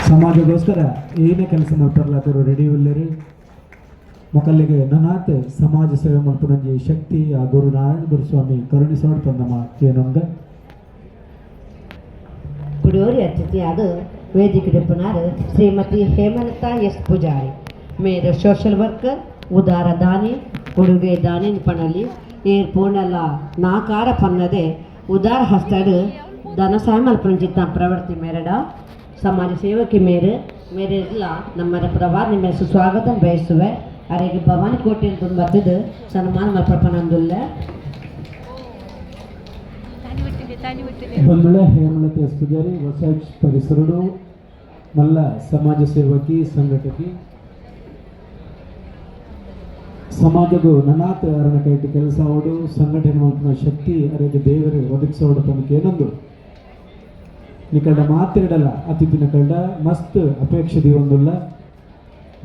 ಸಮಾಜಗೋಸ್ಕರ ಏನೇ ಕೆಲಸ ಮಾಡ್ತಾರಲ್ಲ ರೆಡಿ ಇಲ್ಲರಿ ಮೊಕಲ್ಲಿಗೆ ನನಾತ್ ಸಮಾಜ ಸೇವೆ ಮಲ್ಪುನಂಜಿ ಶಕ್ತಿ ಆ ಗುರು ನಾರಾಯಣ ಗುರುಸ್ವಾಮಿ ಕರುಣಿಸೋಡ್ ತಂದಮ್ಮ ಏನೊಂದ ಕುಡಿಯೋರಿ ಅತಿಥಿಯಾದ ವೇದಿಕೆ ಪುನಾರ್ ಶ್ರೀಮತಿ ಹೇಮಲತಾ ಎಸ್ ಪೂಜಾರಿ ಮೇರೆ ಸೋಷಲ್ ವರ್ಕರ್ ಉದಾರ ದಾನಿ ಕೊಡುಗೆ ದಾನಿ ಪಣಲಿ ಏರ್ ಪೂರ್ಣಲ್ಲ ನಾಕಾರ ಪನ್ನದೆ ಉದಾರ ಹಸ್ತಡ್ ಧನ ಸಹಾಯ ಮಲ್ಪುಂಜಿತ್ತ ಪ್ರವೃತ್ತಿ ಮೇರಡ ಸಮಾಜ ಸೇವಕಿ ಮೇರೆ ಇಲ್ಲ ನಮ್ಮ ಪ್ರವಾದ ನಿಮ್ಮ ಸುಸ್ವಾಗತ ಬಯಸುವೆ ಅರೆಗೆ ಭವಾನಿ ಕೋಟೆ ಅಂತ ಬರ್ತದೆ ಸನ್ಮಾನ ಮಲ್ಪನಂದುಲ್ಲ ಬಂದುಳ ಹೇಮಲತಾ ಎಸ್ ಪೂಜಾರಿ ಹೊಸ ಪರಿಸರಡು ಮಲ್ಲ ಸಮಾಜ ಸೇವಕಿ ಸಂಘಟಕಿ ಸಮಾಜಗೂ ನನಾತ್ ಅರಣ ಕೈಟಿ ಕೆಲಸ ಅವಡು ಸಂಘಟನೆ ಮಲ್ಪನ ಶಕ್ತಿ ಅರೆಗೆ ದೇವರೇ ಒದಗಿಸೋಡು ತನಕ ಏನೊಂದು ನಿಕಂಡ ಮಾತಿರಡಲ್ಲ ಅತಿಥಿನ ಕಂಡ ಮಸ್ತ್ ಅಪೇಕ್ಷೆ ಒಂದುಲ್ಲ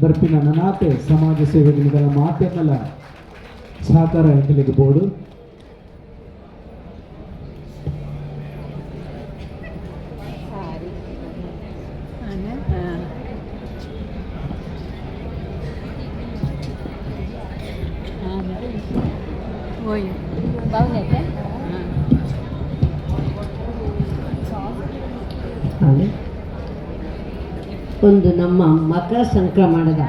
ಬರ್ಪಿನ ನನಾತೆ ಸಮಾಜ ಸೇವೆಗಳ ಮಾತನ್ನಲ್ಲ ಸಹಕಾರ ಎಂಟಲಿಗೆ ಬೋರ್ಡು ಒಂದು ನಮ್ಮ ಮಕರ ಸಂಕ್ರಮಣದ